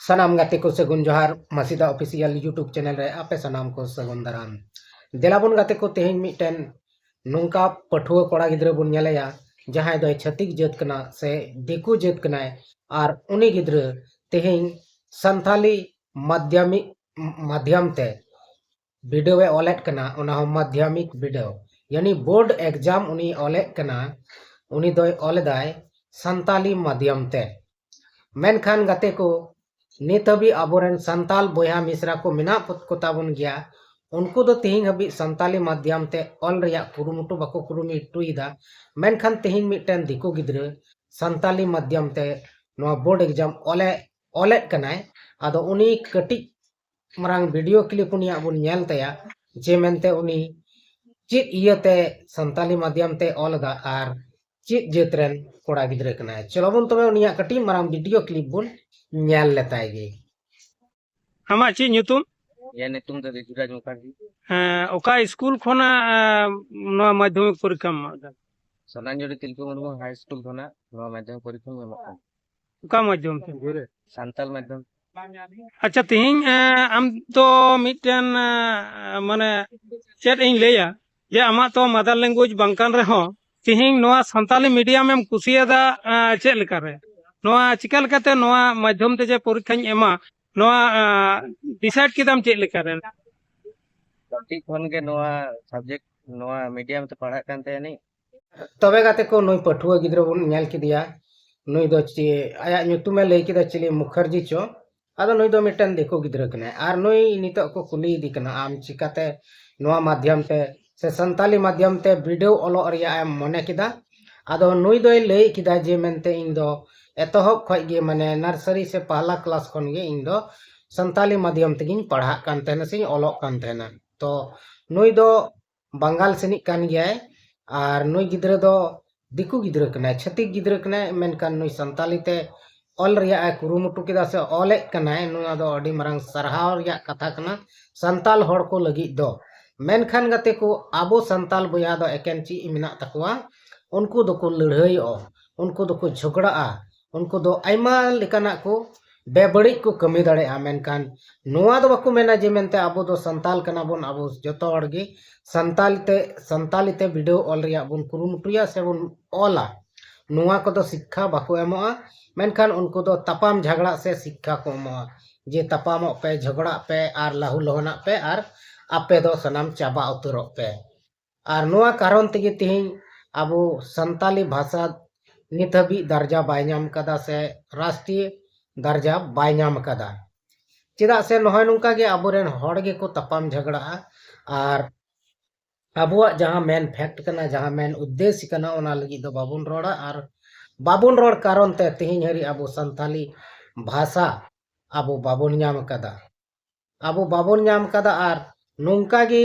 सनाम गाते को सगुन जोहार मसीदा ऑफिशियल यूट्यूब चैनल रे आपे सनाम को सगुन दाराम देलाबुन गाते को तेहिं मिटन नोंका पठुआ कोड़ा गिद्रा बुन नेलेया जहां दो छत्तीक जात कना से दिकु जात कना और उनी गिद्रा तेहिं संथाली माध्यम ते वीडियो ए ऑलेट कना उना माध्यमिक वीडियो यानी बोर्ड एग्जाम उनी ऑलेट कना उनी दो ऑलेदाय संताली माध्यम ते मेनखान गाते को नित हबी आबोरेन संताल बोया मिश्रा को मिना को ताबुन गया उनको दो तेहिं हबी संताली माध्यम ते ऑल रिया कुरुमुटु बको कुरुमुटुइदा मेनखान तेहिं मिटन दिको गिद्रा संताली माध्यम ते नो बोर्ड एग्जाम ऑलेट कनाय आदो उनी कटी मरांग वीडियो क्लिप उनिया बुन नेल तया जे मेनते उनी चित इयते संताली माध्यम ते ऑलदा आर चित जेतरेन कोड़ा गिद्रा कनाय चलो बुन तबे उनिया कटी मरांग वीडियो क्लिप बुन नेल लेताय गे आमा ची ᱧᱩᱛᱩᱢ या ᱧᱩᱛᱩᱢ ᱫᱚ ᱨᱤᱛᱩᱨᱟᱡᱽ ᱢᱩᱠᱷᱟᱨᱡᱤ ओका स्कूल खोना ᱱᱚᱣᱟ माध्यमिक परीक्षा ᱥᱚᱱᱟᱧᱡᱚᱲᱤ ᱛᱤᱞᱠᱟᱹ ᱢᱩᱨᱢᱩ हाई स्कूल ᱠᱷᱚᱱᱟᱜ ᱱᱚᱣᱟ माध्यमिक परीक्षा ᱮᱢᱚᱜ ᱠᱟᱱᱟ ओका माध्यम से सान्ताल माध्यम अच्छा तेहिं आम तो मिटन माने चेत इन लेया जे आमा तो मदर लैंग्वेज बंकान रहो तेहिं नोआ संताली मीडियम एम कुसियादा चेत लेका रे नोआ चिका लेकाते नोआ माध्यम ते जे परीक्षा एमा नोआ डिसाइड किदाम चेत लेका रे कटी खन के नोआ सब्जेक्ट नोआ मीडियम ते पढ़ा कान तयानी तबे गाते को नोई पठुआ गिद्रा बुन नेल किदिया नोई दो ची आया ᱧᱩᱛᱩᱢ लई किदा चिली मुखर्जी चो आदो नोई दो मिटन देखो गिद्रा कने आर नोई नितो को कुली दी कना आम चिकाते नोआ माध्यम ते से संताली माध्यम ते वीडियो ओलो रिया एम मने किदा आदो नोई दोय लई किदा जे मेनते इन दो एतोहब खय गे माने नर्सरी से पहला क्लास खन गे इन दो संताली माध्यम ते गिन पढ़ा कान तेना से ओलो कान तेना तो नोई दो बंगाल सेनिक कान गया और नोई गिद्रा दो दिकु गिद्रा कना छत्तीक गिद्रा कना मेनकान नोई संताली ते ऑल रिया कुरुमुटु किदा से ऑले कना नुआ दो अडी मरंग सरहाव रिया कथा कना संताल होड़ को लगी दो मेनखान गाते को आबो संताल बोया दो एकेन ची मिना तकवा उनको दो को लड़ाई उनको दो को झगड़ा उनको दो आइमा लेकाना को बेबड़ी को कमी दाड़े मेनखान नुआ दो बाको मेना जे मेनते आबो दो संताल कना बोन आबो जतो हड़गे संताली ते वीडियो ऑल रिया बुन कुरुमुटुया से बुन ऑला नुआ को दो शिक्षा बाको एमोआ मेनखान उनको दो तपाम झगड़ा से शिक्षा को एमोआ जे तपामो पे झगड़ा पे आर लाहु लोहना पे आर आपे दो सनाम चाबा उतरो पे आर नुआ कारण तेगे तिहिं आबो संताली भाषा नित हबी दर्जा बाय नाम कदा से राष्ट्रीय दर्जा बाय नाम कदा चेदा से नहय नुका गे आबोरेन हड़ गे को तपाम झगड़ा आर आबुआ जहां मेन फैक्ट कना जहां मेन उद्देश्य कना ओना लगी दो बाबुन रोड़ा और बाबुन रोड़ कारण ते तिहिं हरी आबो संताली भाषा आबो बाबुन नाम कदा और नुका गे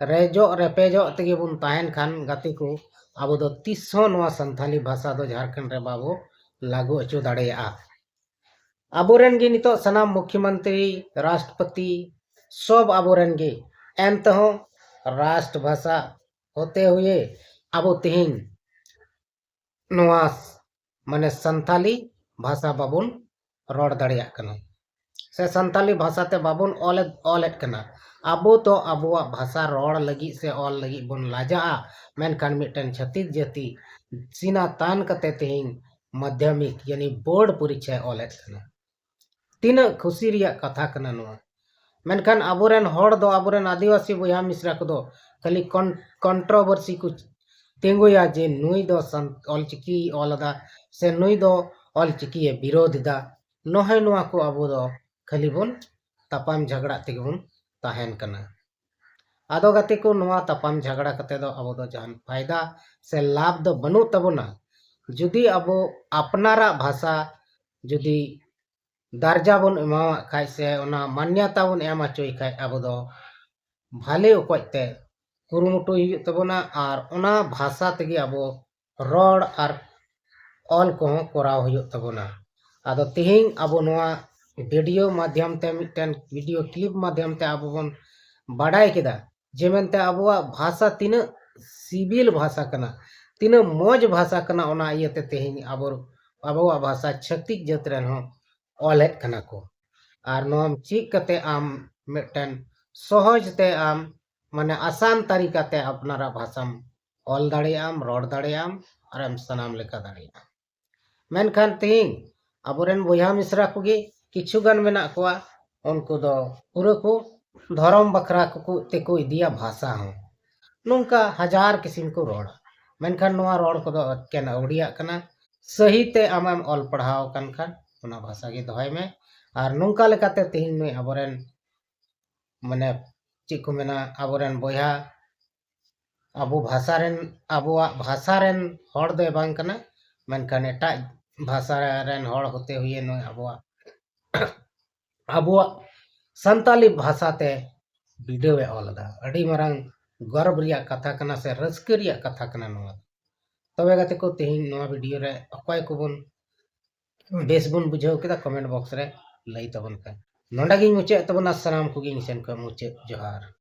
रेजो रेपेजो तेगे बुन ताहेन खान गाते को आबो दो 300 नवा संताली भाषा दो झारखंड रे बाबो लागू अचो दाड़ेया आबोरेन गे नितो सनाम मुख्यमंत्री राष्ट्रपति सब आबोरेन गे एंत हो राष्ट्र भाषा होते हुए आबो तिहिं नवा माने संताली भाषा बाबुन रोड़ दाड़ेया कना से संताली भाषा ते बाबुन ऑलेट कना आबो तो आबुआ भाषा रोड़ लगी से ऑल लगी बुन लाजा मेनखान मिटन छत्तीस जाति सीना तान कते तिहिं माध्यमिक यानी बोर्ड परीक्षा ऑलेट कना तीन खुशी रिया कथा कना नवा मेनखान आबोरेन होड़ दो आबोरेन आदिवासी बोया मिश्रा को दो खाली कंट्रोवर्सी को तेंगुया जे नुई दो ऑलचिकी ऑलदा से नुई दो ऑलचिकी विरोध दा नहय नुआ को आबो दो खाली बुन तपाम झगड़ा तेगे बुन ताहेन कना आदो गाते को नुआ तपाम झगड़ा कते दो आबो दो जहान फायदा से लाभ दो बनु तबना जुदी आबो अपनारा भाषा जुदी दर्जा बन एमा खाय से ओना मान्यता बन एमा चोय खाय आबो दो भाले उकते कुरुमुटु हुई तबना और ओना भाषा तेगे आबो रोड़ और ऑल को कोराव हुई तबना आदो तिहिं आबो नोआ वीडियो माध्यम ते मिटन वीडियो क्लिप माध्यम ते आबो बन बाडाय केदा जे मेनते आबोआ भाषा तीन सिविल भाषा कना तीन मौज भाषा कना ओना इयते तिहिं आबोआ भाषा छत्तीक जात रेन हो ऑलेट कना को और नोम चीज कते आम मिटन सहज ते आम माने आसान तरीका ते अपनारा भाषाम ऑल दाड़ेयाम रोड दाड़ेयाम और एम सनाम लेका दाड़ेयाम मेनखान तिहिं अबोरेन बोया मिश्रा कोगे किछुगान मेना कोआ उनको दो पूरा को धर्म बखरा को तेको इदिया भाषा हो नुंका हजार किसिम को रोड मेनखान नोआ रोड को दो केन ओडिया कना सही ते आमाम ऑल पढ़ाओ कन खान उना भाषा के दोहय में और नुंका लेकाते तिहिं नुई अबोरेन माने चेक को मेना अबोरेन बोया अबो भाषा रेन हॉड़ दे बांग कना मेनखान एटा भाषा रेन हॉड़ होते हुए नुई अबो संताली भाषा ते वीडियो ए ऑलदा अड़ी मरंग गर्व रिया कथा कना से रस्के रिया कथा कना नोआ तबे गाते को तिहिं नोआ वीडियो रे अकॉय को बन बेस बन बुझाव केदा कमेंट बॉक्स रे लई तबन का नोंडा गिन मुचे तबन अस्सलाम को गिन सेन को मुचे जोहार।